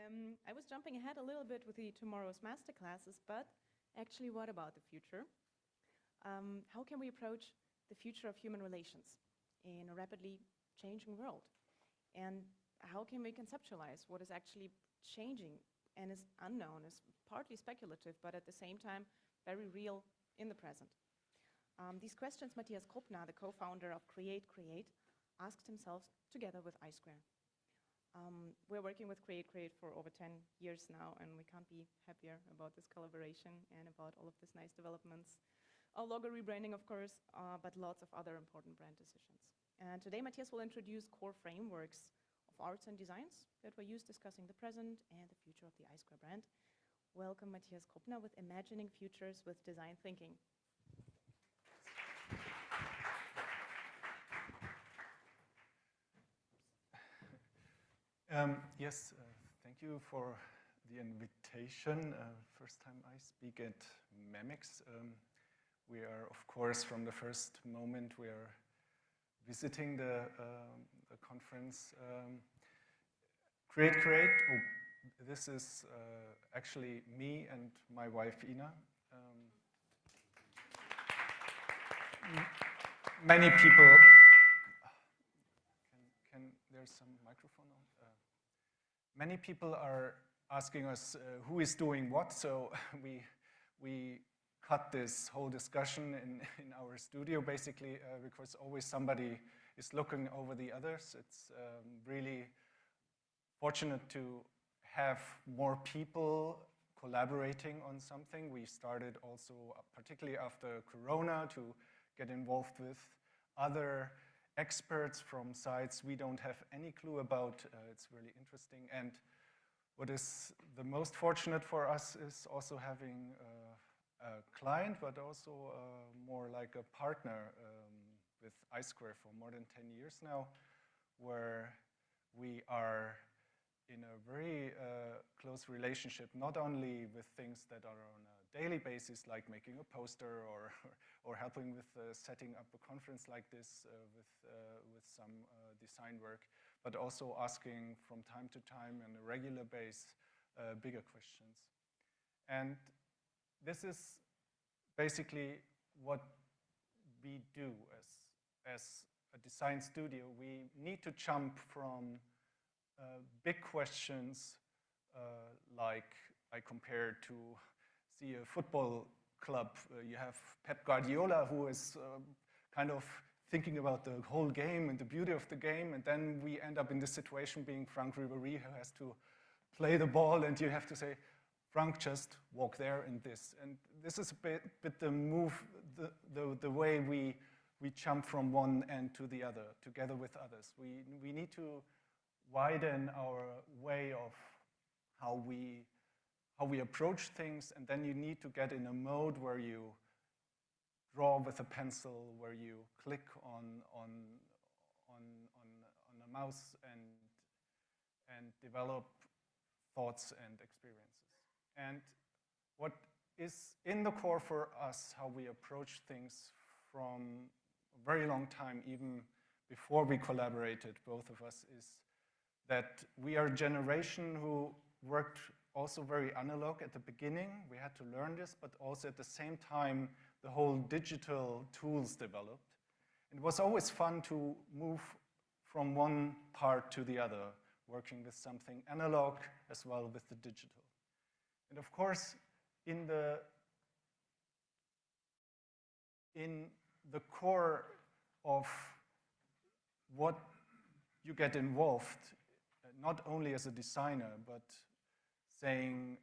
I was jumping ahead a little bit with the tomorrow's masterclasses, but actually, what about the future? How can we approach the future of human relations in a rapidly changing world? And how can we conceptualize what is actually changing and is unknown, is partly speculative, but at the same time, very real in the present? These questions Mathias Krupna, the co-founder of CREATECREATE, asked himself together with iSquare. We're working with CREATECREATE for over 10 years now, and we can't be happier about this collaboration and about all of these nice developments. Our logo rebranding, of course, but lots of other important brand decisions. And today, Mathias will introduce core frameworks of arts and designs that were used discussing the present and the future of the iSquare brand. Welcome, Mathias Krupna, with Imagining Futures with Design Thinking. Yes, thank you for the invitation. First time I speak at memex. We are, of course, from the first moment we are visiting the conference. CREATECREATE, this is actually me and my wife Ina. Many people, there's some microphone on? Many people are asking us who is doing what, so we cut this whole discussion in our studio, basically, because always somebody is looking over the others. It's really fortunate to have more people collaborating on something. We started also, particularly after Corona, to get involved with other experts from sites we don't have any clue about. It's really interesting. And what is the most fortunate for us is also having a client, but also more like a partner with iSquare for more than 10 years now, where we are in a very close relationship, not only with things that are on a daily basis, like making a poster or helping with setting up a conference like this with some design work, but also asking from time to time on a regular basis bigger questions. And this is basically what we do as a design studio. We need to jump from big questions like I compared to see a football club. You have Pep Guardiola, who is kind of thinking about the whole game and the beauty of the game, and then we end up in this situation being Franck Ribéry, who has to play the ball, and you have to say, Franck, just walk there and this. And this is a bit the move, the way we jump from one end to the other, together with others. We need to widen our way of how we approach things, and then you need to get in a mode where you draw with a pencil, where you click on a mouse and develop thoughts and experiences. And what is in the core for us, how we approach things from a very long time, even before we collaborated, both of us, is that we are a generation who worked also very analog at the beginning. We had to learn this, but also at the same time, the whole digital tools developed. It was always fun to move from one part to the other, working with something analog as well with the digital. And of course, in the core of what you get involved, not only as a designer, but saying,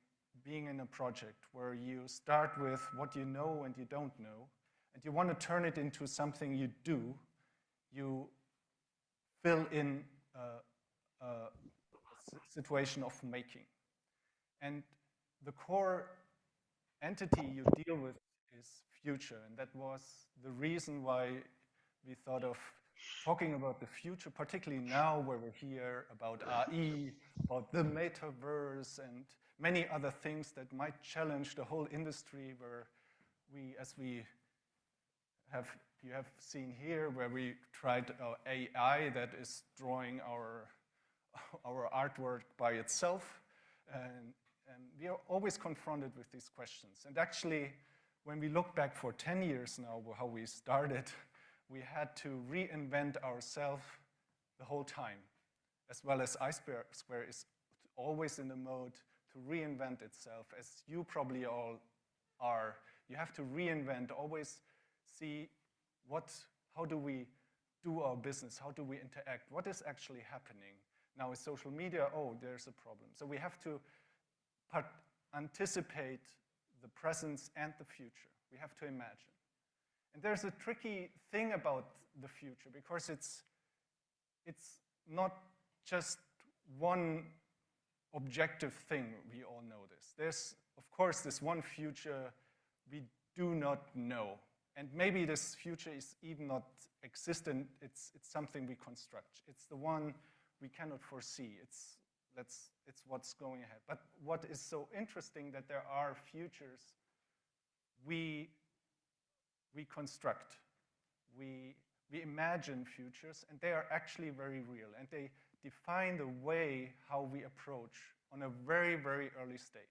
being in a project where you start with what you know and you don't know, and you want to turn it into something you do, you fill in a situation of making. And the core entity you deal with is future, and that was the reason why we thought of talking about the future, particularly now where we're here about AI, about the metaverse, and many other things that might challenge the whole industry, where you have seen here, where we tried AI that is drawing our artwork by itself. And we are always confronted with these questions. And actually, when we look back for 10 years now, how we started, we had to reinvent ourselves the whole time, as well as iSquare is always in the mode to reinvent itself, as you probably all are. You have to reinvent, always see how do we do our business, how do we interact, what is actually happening. Now with social media, oh, there's a problem. So we have to anticipate the present and the future. We have to imagine. And there's a tricky thing about the future, because it's not just one objective thing, we all know this. There's, of course, this one future we do not know. And maybe this future is even not existent, it's something we construct. It's the one we cannot foresee. It's what's going ahead. But what is so interesting that there are futures we construct. We imagine futures, and they are actually very real, and they define the way how we approach on a very, very early stage.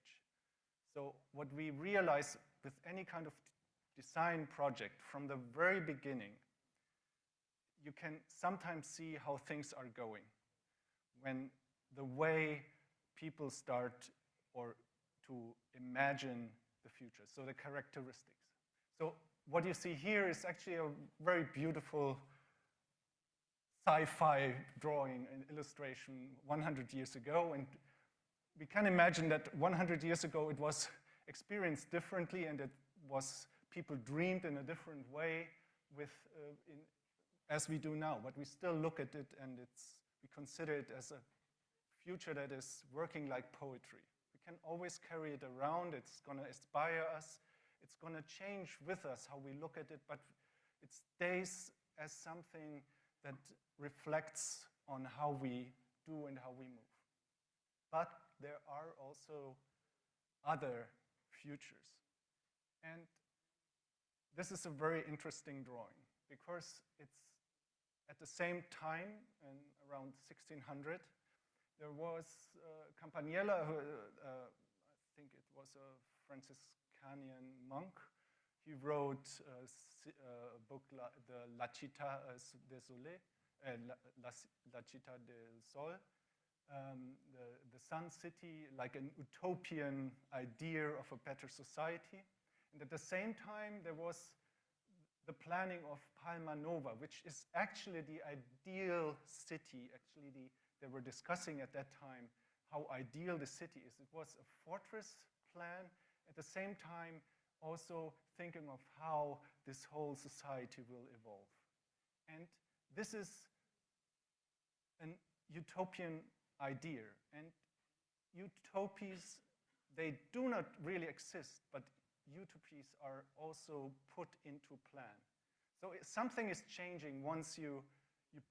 So what we realize with any kind of design project from the very beginning, you can sometimes see how things are going when the way people start or to imagine the future, so the characteristics. So what you see here is actually a very beautiful sci-fi drawing and illustration 100 years ago, and we can imagine that 100 years ago it was experienced differently, and people dreamed in a different way as we do now. But we still look at it, and we consider it as a future that is working like poetry. We can always carry it around. It's going to inspire us. It's going to change with us how we look at it, but it stays as something that reflects on how we do and how we move. But there are also other futures. And this is a very interesting drawing, because it's at the same time, in around 1600, there was Campanella, I think it was a Franciscanian monk. He wrote a book, the La Città del Sole, La Città del Sol, the Sun City, like an utopian idea of a better society. And at the same time, there was the planning of Palma Nova, which is actually the ideal city. Actually, they were discussing at that time how ideal the city is. It was a fortress plan, at the same time also thinking of how this whole society will evolve. And this is an utopian idea. And utopias, they do not really exist, but utopias are also put into plan. So something is changing once you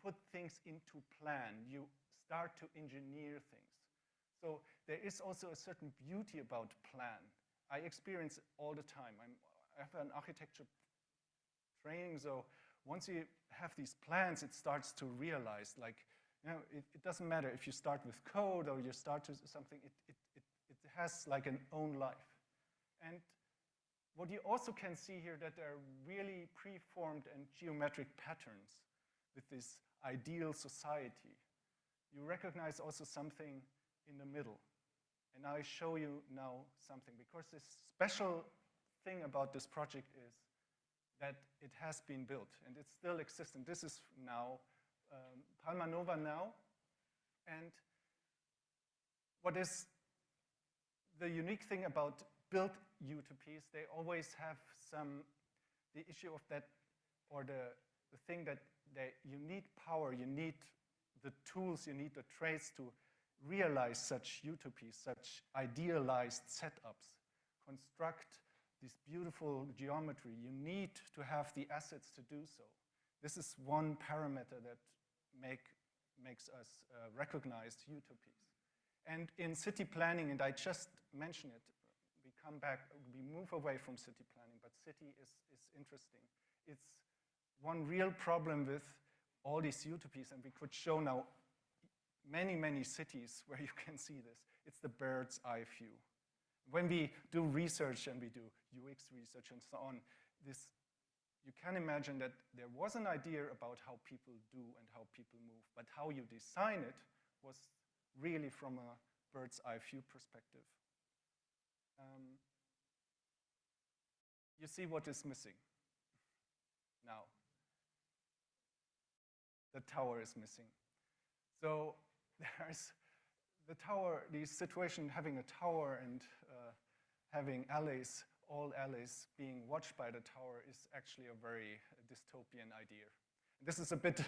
put things into plan. You start to engineer things. So there is also a certain beauty about plan. I experience it all the time. I have an architecture training, so once you have these plans, it starts to realize, like, it doesn't matter if you start with code or you start with something, it has like an own life. And what you also can see here, that there are really preformed and geometric patterns with this ideal society. You recognize also something in the middle. And I show you now something, because this special thing about this project is that it has been built and it's still existent. This is now Palma Nova now. And what is the unique thing about built utopias, they always have the issue of that, or the thing that you need power, you need the tools, you need the traits to realize such utopias, such idealized setups, construct this beautiful geometry. You need to have the assets to do so. This is one parameter that makes us recognize utopias. And in city planning, and I just mentioned it, we come back, we move away from city planning, but city is interesting. It's one real problem with all these utopias, and we could show now many, many cities where you can see this. It's the bird's eye view. When we do research and we do UX research and so on, you can imagine that there was an idea about how people do and how people move, but how you design it was really from a bird's eye view perspective. You see what is missing now. The tower is missing. So there's the tower, the situation having a tower and having alleys, all alleys being watched by the tower is actually a very dystopian idea. This is a bit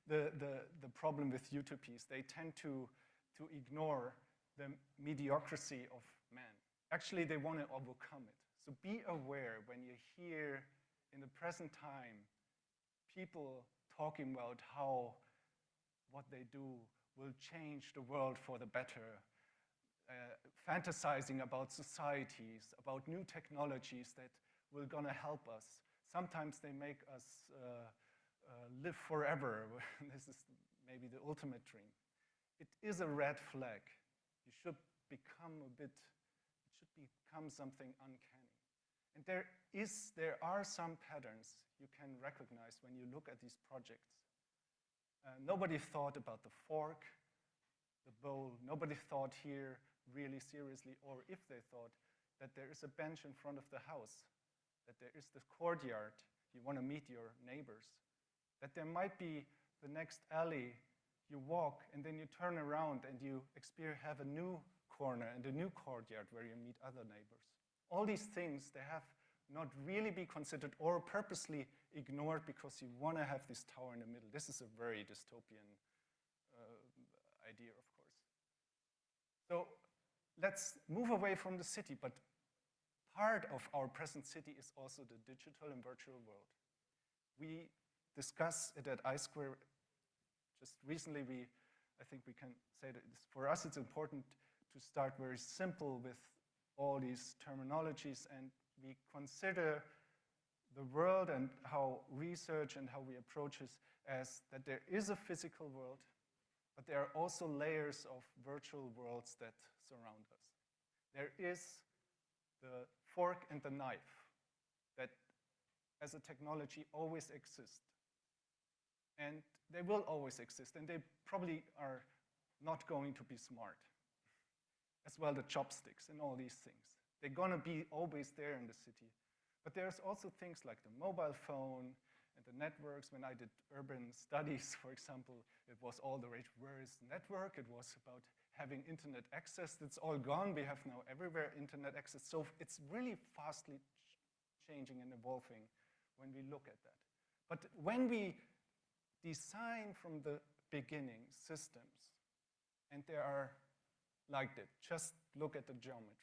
the problem with utopias. They tend to ignore the mediocrity of man. Actually, they want to overcome it. So be aware when you hear in the present time people talking about how what they do will change the world for the better, fantasizing about societies, about new technologies that will gonna help us. Sometimes they make us live forever. This is maybe the ultimate dream. It is a red flag. You should become it should become something uncanny. And there are some patterns you can recognize when you look at these projects. Nobody thought about the fork, the bowl. Nobody thought here really seriously, or if they thought, that there is a bench in front of the house, that there is the courtyard, you want to meet your neighbors, that there might be the next alley, you walk and then you turn around and you have a new corner and a new courtyard where you meet other neighbors. All these things, they have not really be considered or purposely ignored because you want to have this tower in the middle. This is a very dystopian idea, of course. So let's move away from the city, but part of our present city is also the digital and virtual world. We discuss it at I2. Just recently, I think we can say that for us it's important to start very simple with all these terminologies, and we consider the world and how research and how we approach it as that there is a physical world, but there are also layers of virtual worlds that surround us. There is the fork and the knife that as a technology always exist. And they will always exist, and they probably are not going to be smart. As well the chopsticks and all these things. They're gonna be always there in the city. But there's also things like the mobile phone and the networks. When I did urban studies, for example, it was all the rage. Where is the network? It was about having internet access. It's all gone. We have now everywhere internet access. So it's really fastly changing and evolving when we look at that. But when we design from the beginning systems, and they are like that, just look at the geometry.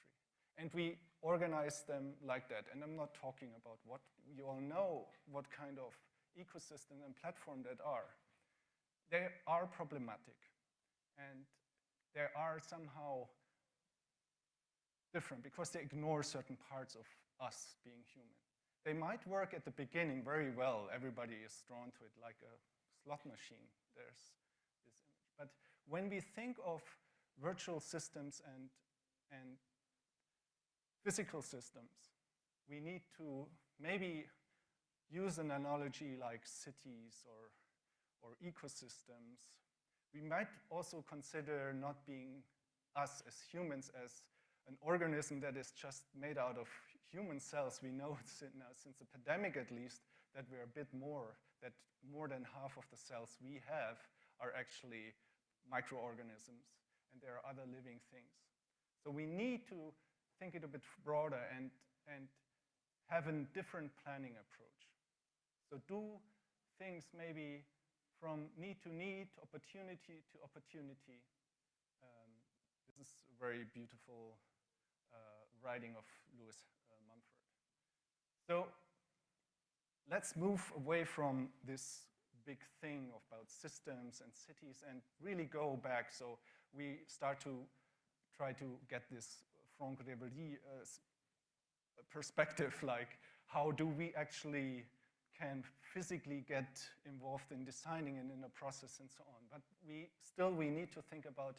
And we organize them like that. And I'm not talking about what you all know, what kind of ecosystem and platform that are. They are problematic. And they are somehow different because they ignore certain parts of us being human. They might work at the beginning very well. Everybody is drawn to it like a slot machine. There's this image. But when we think of virtual systems and physical systems, we need to maybe use an analogy like cities or ecosystems. We might also consider not being us as humans as an organism that is just made out of human cells. We know now, since the pandemic at least, that we're a bit more, that more than half of the cells we have are actually microorganisms, and there are other living things. So we need to think it a bit broader and have a different planning approach. So do things maybe from need to need, opportunity to opportunity. This is a very beautiful writing of Lewis Mumford. So let's move away from this big thing about systems and cities and really go back. So we start to try to get this Franck Révely perspective, like how do we actually can physically get involved in designing and in a process and so on. But we need to think about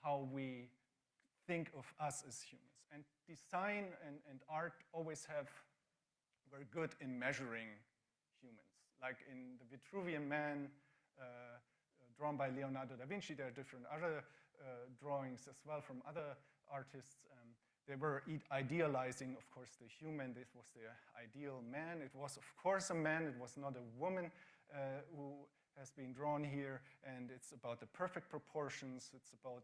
how we think of us as humans. And design and art always have very good in measuring humans. Like in the Vitruvian Man, drawn by Leonardo da Vinci, there are different other drawings as well from other artists. They were idealizing, of course, the human. This was the ideal man. It was, of course, a man. It was not a woman who has been drawn here. And it's about the perfect proportions. It's about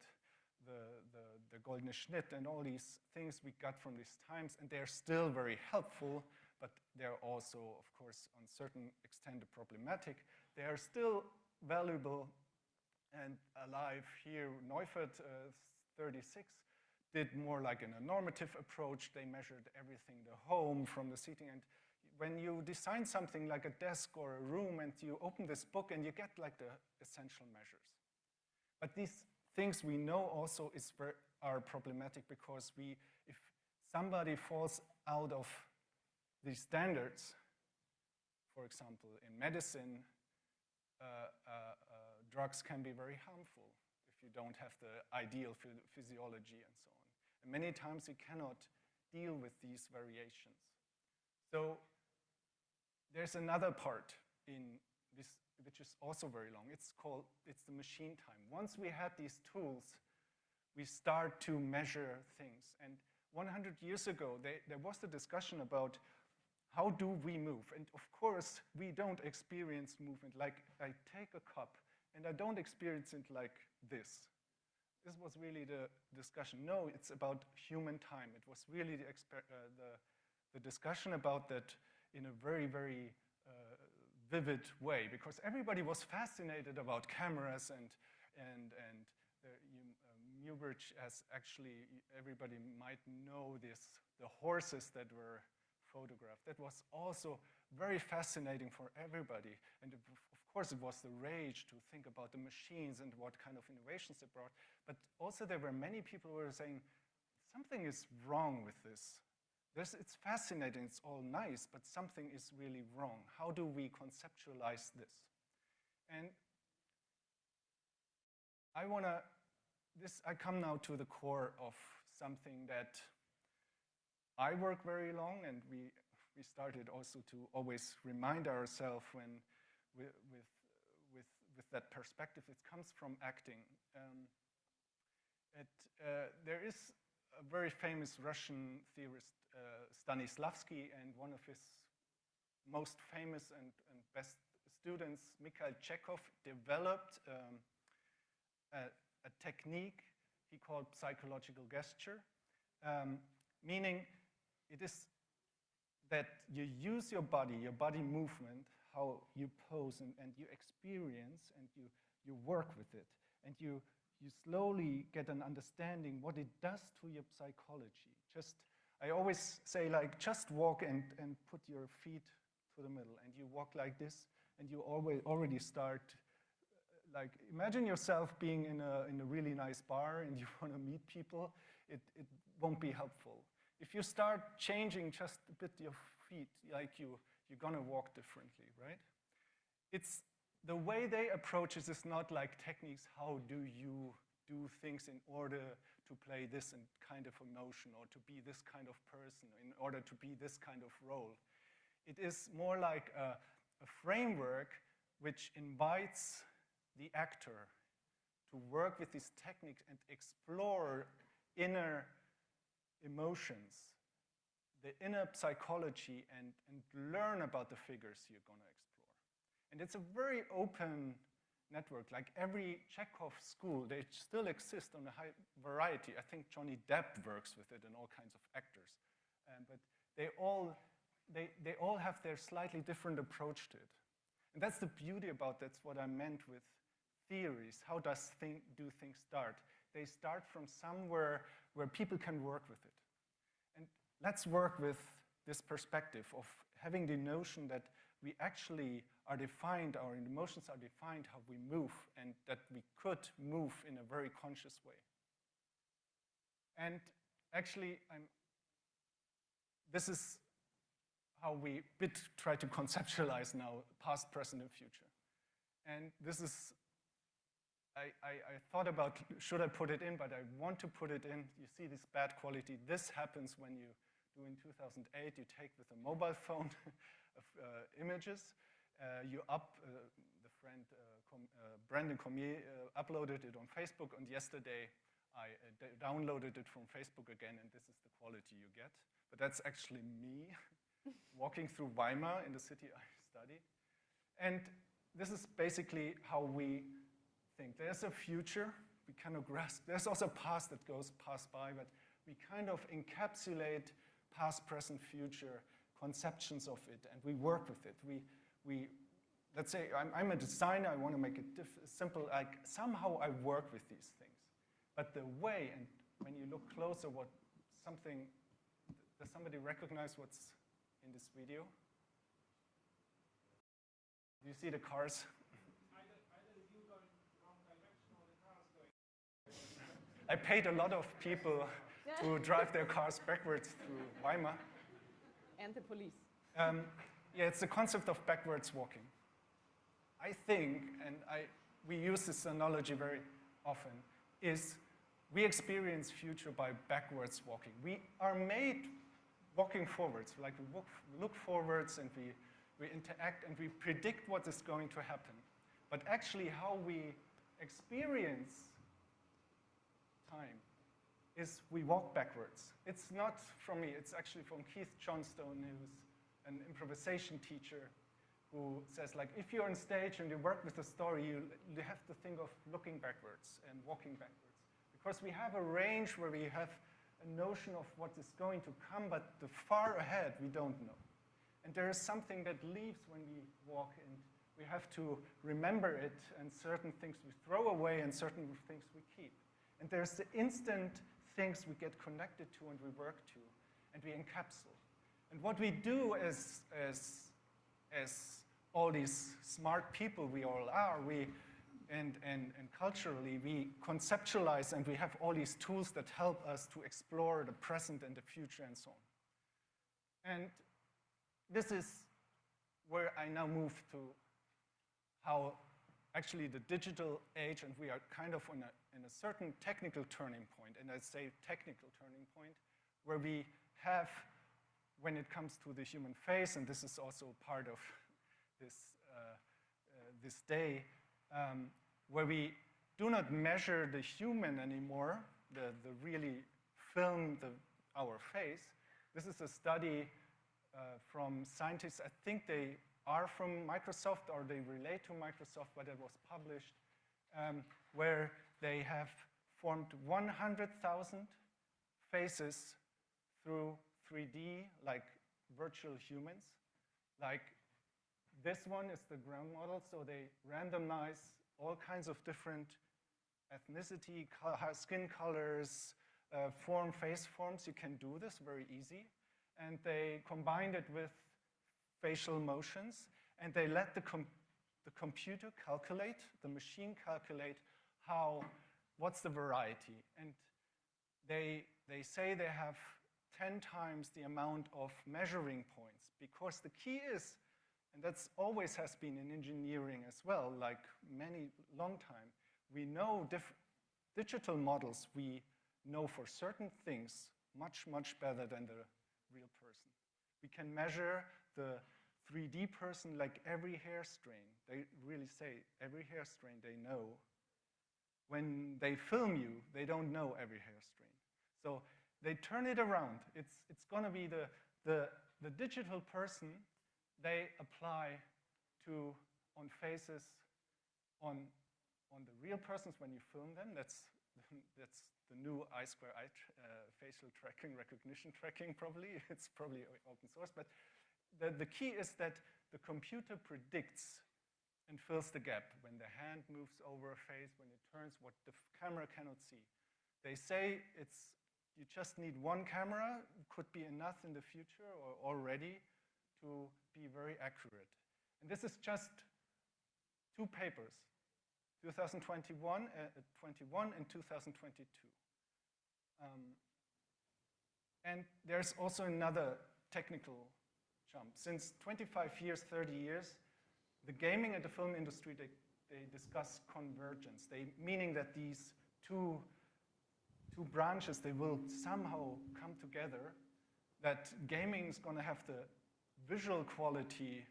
the goldene Schnitt and all these things we got from these times. And they're still very helpful, but they're also, of course, on certain extent problematic. They are still valuable and alive here. Neufert, 36, did more like a normative approach. They measured everything, the home from the seating. And when you design something like a desk or a room and you open this book and you get like the essential measures. But these things we know also are problematic because if somebody falls out of these standards, for example, in medicine, drugs can be very harmful if you don't have the ideal physiology and so on. And many times you cannot deal with these variations. So there's another part in this, which is also very long. It's the machine time. Once we had these tools, we start to measure things. And 100 years ago, there was the discussion about how do we move? And of course, we don't experience movement like I take a cup and I don't experience it like this. This was really the discussion. No, it's about human time. It was really the discussion about that in a very, very vivid way, because everybody was fascinated about cameras and Muybridge, as actually everybody might know this, the horses that were photographed. That was also very fascinating for everybody. And of course, it was the rage to think about the machines and what kind of innovations they brought. But also there were many people who were saying, something is wrong with this. It's fascinating, it's all nice, but something is really wrong. How do we conceptualize this? And I come now to the core of something that I work very long, and we started also to always remind ourselves when with that perspective. It comes from acting. There is a very famous Russian theorist, Stanislavski, and one of his most famous and best students, Mikhail Chekhov, developed a technique he called psychological gesture, meaning it is that you use your body movement, how you pose and you experience and you work with it. And you slowly get an understanding what it does to your psychology. I always say, like, just walk and put your feet to the middle, and you walk like this, and you already start, like, imagine yourself being in a really nice bar and you want to meet people. It won't be helpful. If you start changing just a bit your feet, like you're gonna walk differently, right? It's the way they approach it is not like techniques, how do you do things in order to play this kind of emotion or to be this kind of person, in order to be this kind of role. It is more like a framework which invites the actor to work with these techniques and explore inner emotions, the inner psychology, and learn about the figures you're going to explore. And it's a very open network. Like every Chekhov school, they still exist on a high variety. I think Johnny Depp works with it and all kinds of actors. But they all have their slightly different approach to it. And that's the beauty about that's what I meant with theories. How do things start? They start from somewhere where people can work with it. And let's work with this perspective of having the notion that we actually are defined, our emotions are defined how we move, and that we could move in a very conscious way. And actually, this is how we try to conceptualize now past, present, and future. And this is I thought about, should I put it in, but I want to put it in. You see this bad quality. This happens when you do in 2008, you take with a mobile phone of images. The friend Brandon Cormier uploaded it on Facebook, and yesterday I downloaded it from Facebook again, and this is the quality you get. But that's actually me walking through Weimar in the city I studied. And this is basically how we think. There's a future we kind of grasp. There's also a past that goes past by, but we kind of encapsulate past, present, future conceptions of it, and we work with it. Let's say I'm a designer, I want to make it simple, like somehow I work with these things. But the way, and when you look closer, does somebody recognize what's in this video? Do you see the cars? Either you going wrong direction or the car is going. I paid a lot of people to drive their cars backwards through Weimar. And the police. Yeah, it's the concept of backwards walking. I think, and we use this analogy very often, is we experience future by backwards walking. We are made walking forwards, like we look forwards and we interact and we predict what is going to happen. But actually how we experience time is we walk backwards. It's not from me, it's actually from Keith Johnstone, who's an improvisation teacher, who says, like, if you're on stage and you work with a story, you have to think of looking backwards and walking backwards. Because we have a range where we have a notion of what is going to come, but the far ahead we don't know. And there is something that leaves when we walk, and we have to remember it, and certain things we throw away and certain things we keep. And there's the instant things we get connected to and we work to, and we encapsulate. And what we do as all these smart people we all are, and culturally, we conceptualize and we have all these tools that help us to explore the present and the future and so on. And this is where I now move to how actually the digital age, and we are kind of in a certain technical turning point, and I say technical turning point, where we have, when it comes to the human face, and this is also part of this day, where we do not measure the human anymore, the really film our face. This is a study from scientists. I think they are from Microsoft or they relate to Microsoft, but it was published, where they have formed 100,000 faces through 3D, like virtual humans. Like this one is the ground model, so they randomize all kinds of different ethnicity, skin colors, face forms. You can do this very easy. And they combined it with facial motions, and they let the computer calculate, the machine calculate what's the variety. And they say they have 10 times the amount of measuring points, because the key is, and that's always has been in engineering as well, like long time, we know digital models, we know for certain things much, much better than the real person. We can measure the 3D person like every hair strain. They really say every hair strain they know. When they film you, they don't know every hair strain. So they turn it around. It's going to be the digital person they apply on faces on the real persons when you film them. That's the new I2I facial tracking, recognition tracking probably. It's probably open source, but the key is that the computer predicts and fills the gap when the hand moves over a face, when it turns what the camera cannot see. They say you just need one camera, could be enough in the future or already to be very accurate. And this is just 2 papers, 2021 and 2022. And there's also another technical jump. Since 25 years, 30 years, the gaming and the film industry, they they discuss convergence, meaning that these two branches, they will somehow come together, that gaming is going to have the visual quality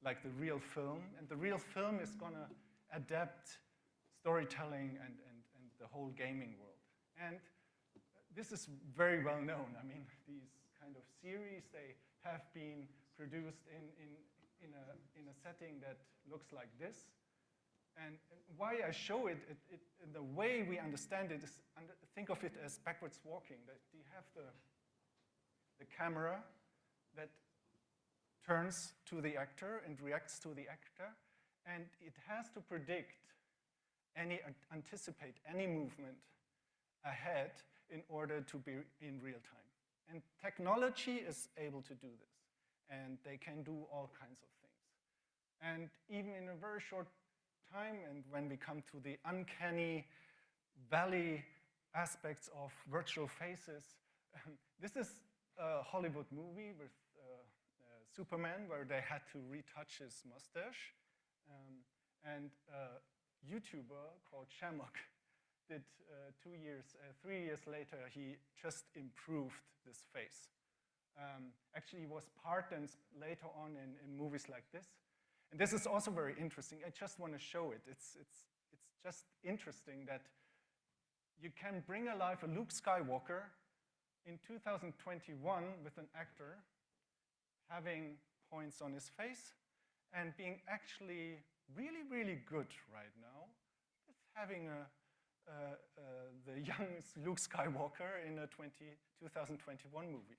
like the real film, and the real film is going to adapt storytelling and the whole gaming world. And this is very well known. I mean, these kind of series, they have been produced in a setting that looks like this. And why I show it, the way we understand it is, think of it as backwards walking. That you have the camera that turns to the actor and reacts to the actor, and it has to predict anticipate any movement ahead in order to be in real time. And technology is able to do this, and they can do all kinds of things. And even in a very short time, and when we come to the uncanny valley aspects of virtual faces, this is a Hollywood movie with Superman, where they had to retouch his mustache. And a YouTuber called Shamrock did 3 years later, he just improved this face. Actually, he was part and later on in movies like this. And this is also very interesting. I just want to show it. It's just interesting that you can bring alive a Luke Skywalker in 2021 with an actor having points on his face and being actually really, really good right now with having the young Luke Skywalker in a 2021 movie.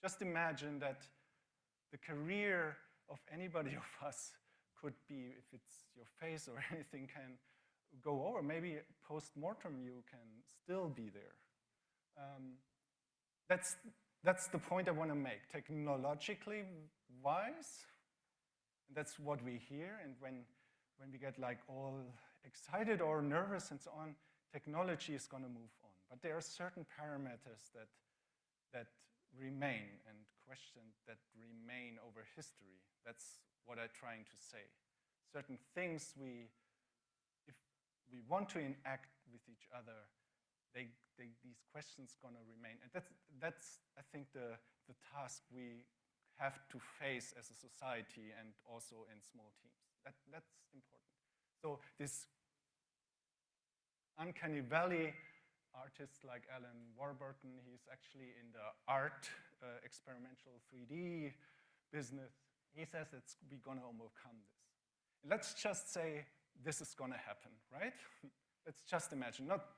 Just imagine that the career of anybody of us could be, if it's your face or anything, can go over. Maybe post-mortem you can still be there. That's the point I want to make. Technologically wise, that's what we hear, and when we get like all excited or nervous and so on, technology is going to move on. But there are certain parameters that remain, and questions that remain over history. That's what I'm trying to say. Certain things if we want to interact with each other, these questions going to remain. And that's I think, the task we have to face as a society and also in small teams. That's important. So this uncanny valley artists like Alan Warburton, he's actually in the art, experimental 3D business. He says we're going to overcome this. Let's just say this is going to happen, right? Let's just imagine, not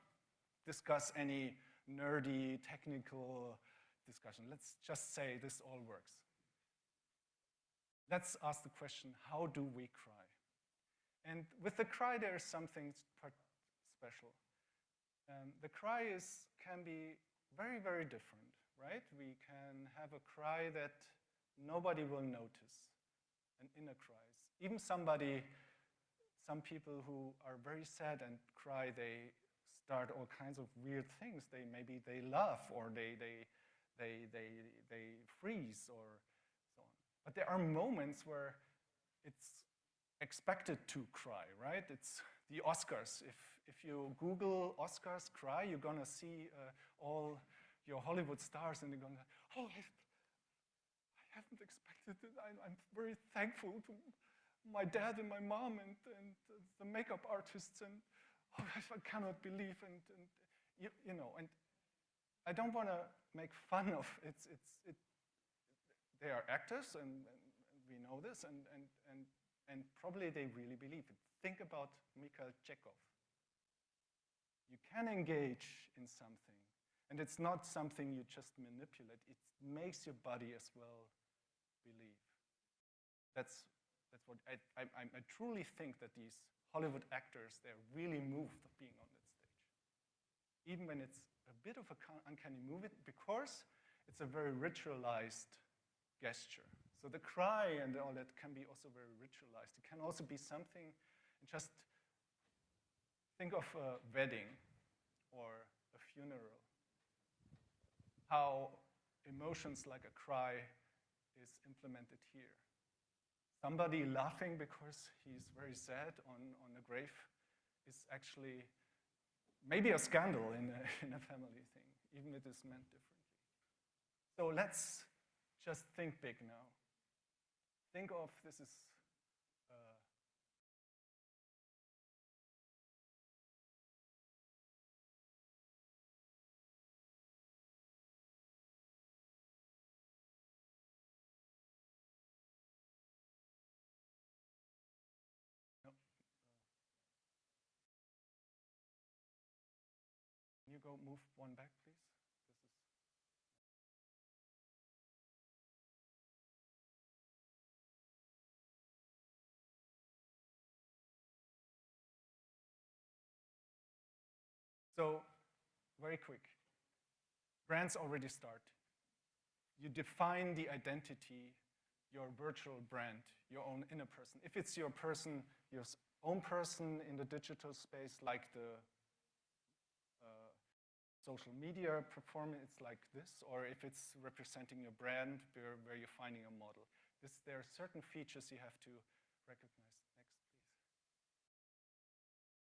discuss any nerdy, technical discussion. Let's just say this all works. Let's ask the question, how do we cry? And with the cry, there is something special. The cry can be very, very different, right? We can have a cry that nobody will notice, an inner cry. Even some people who are very sad and cry, they start all kinds of weird things. Maybe they laugh, or they freeze, or so on. But there are moments where it's expected to cry, right? It's the Oscars. If you Google Oscars cry, you're gonna see all your Hollywood stars, and you're gonna, oh, I haven't expected it. I'm very thankful to my dad and my mom and the makeup artists, and oh, I cannot believe, and you know, and I don't want to make fun of it. They are actors, and we know this, and probably they really believe it. Think about Mikhail Chekhov. You can engage in something, and it's not something you just manipulate. It makes your body as well believe. That's what I truly think, that these Hollywood actors, they're really moved of being on that stage. Even when it's a bit of an uncanny movie, because it's a very ritualized gesture. So the cry and all that can be also very ritualized. It can also be something, just think of a wedding or a funeral. How emotions like a cry is implemented here. somebody laughing because he's very sad on a grave is actually maybe a scandal in a family thing, even if it is meant differently. So let's just think big now. Think of this is no. Can you go move one back, please? This is so very quick. Brands already start. You define the identity, your virtual brand, your own inner person. If it's your person, your own person in the digital space, like the social media performance, it's like this, or if it's representing your brand where you're finding a model. There are certain features you have to recognize. Next, please.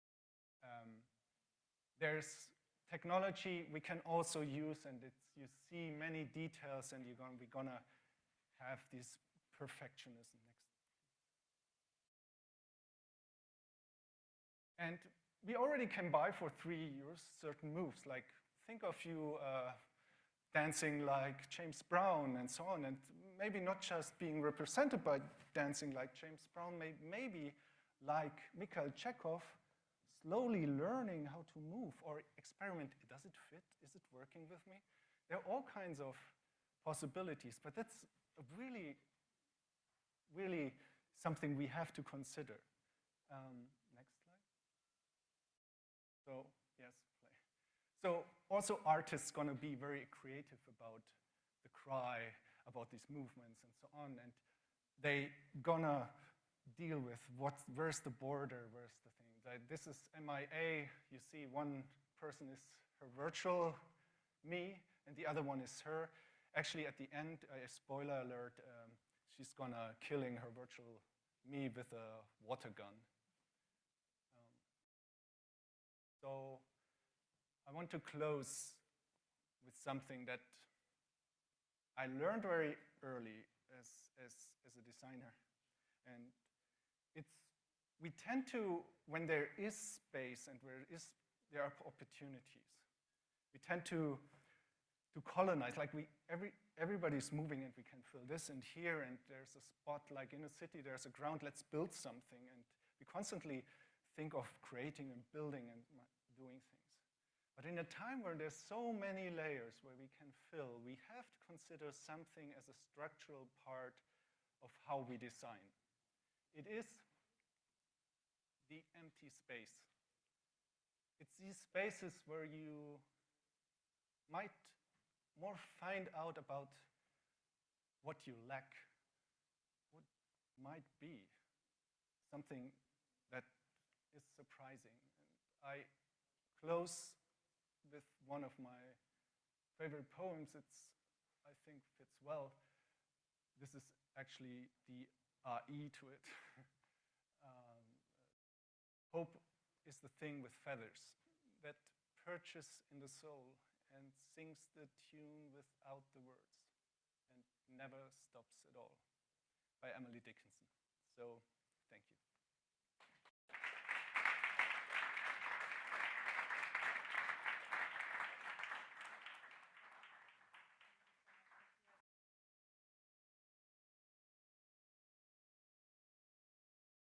There's technology we can also use, and you see many details, and we're gonna have this perfectionism. Next. And we already can buy for 3 years certain moves, like think of you dancing like James Brown and so on, and maybe not just being represented by dancing like James Brown, maybe like Mikhail Chekhov, slowly learning how to move or experiment. Does it fit? Is it working with me? There are all kinds of possibilities, but that's really, really something we have to consider. Next slide. So, yes, play. So also artists gonna be very creative about the cry, about these movements and so on, and they gonna deal with where's the border, where's the thing. This is MIA, you see one person is her virtual me, and the other one is her. Actually, at the end, spoiler alert, she's gonna killing her virtual me with a water gun. So I want to close with something that I learned very early as a designer. And we tend to, when there is space and there are opportunities, we tend to colonize, like everybody's moving and we can fill this and here, and there's a spot like in a city, there's a ground, let's build something. And we constantly think of creating and building and doing things. But in a time where there's so many layers where we can fill, we have to consider something as a structural part of how we design. It is the empty space. It's these spaces where you might more find out about what you lack, what might be something that is surprising. And I close with one of my favorite poems. I think fits well. This is actually the RE to it. Hope is the thing with feathers that perches in the soul and sings the tune without the words and never stops at all, by Emily Dickinson. So, thank you.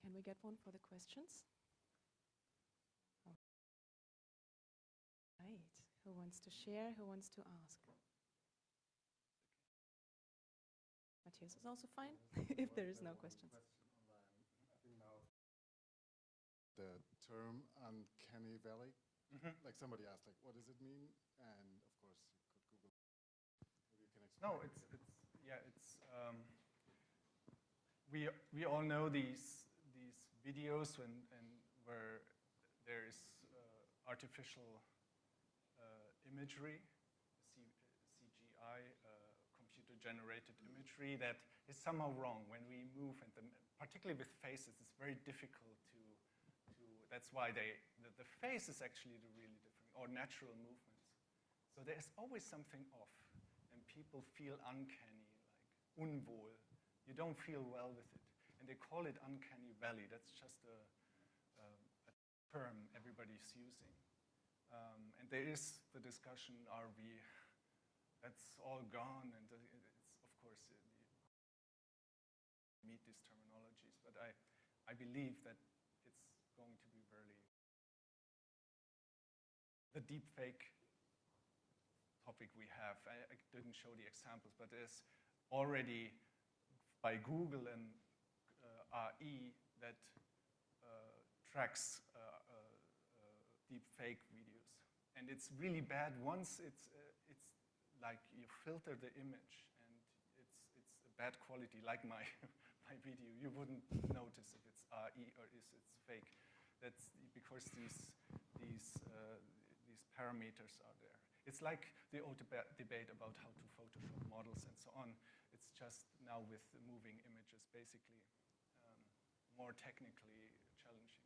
Can we get one for the questions? Right. Who wants to share? Who wants to ask? Matthias is also fine, if there is no questions. I think now the term uncanny valley, like somebody asked, like, what does it mean? And of course, you could Google. Maybe you can explain. No, we all know these videos where there is artificial imagery, CGI, computer computer-generated imagery that is somehow wrong when we move, and particularly with faces, it's very difficult to that's why the face is actually the really different, or natural movements. So there's always something off, and people feel uncanny, like unwohl. You don't feel well with it. And they call it uncanny valley. That's just a term everybody's using. And there is the discussion, that's all gone, and it's, of course, meet these terminologies, but I believe that it's going to be the deep fake topic we have. I didn't show the examples, but there's already by Google and RE that tracks deep fake videos. And it's really bad once it's like you filter the image and it's a bad quality, like my video. You wouldn't notice if it's RE or if it's fake. That's because these parameters are there. It's like the old debate about how to Photoshop models and so on. It's just now with moving images, basically more technically challenging.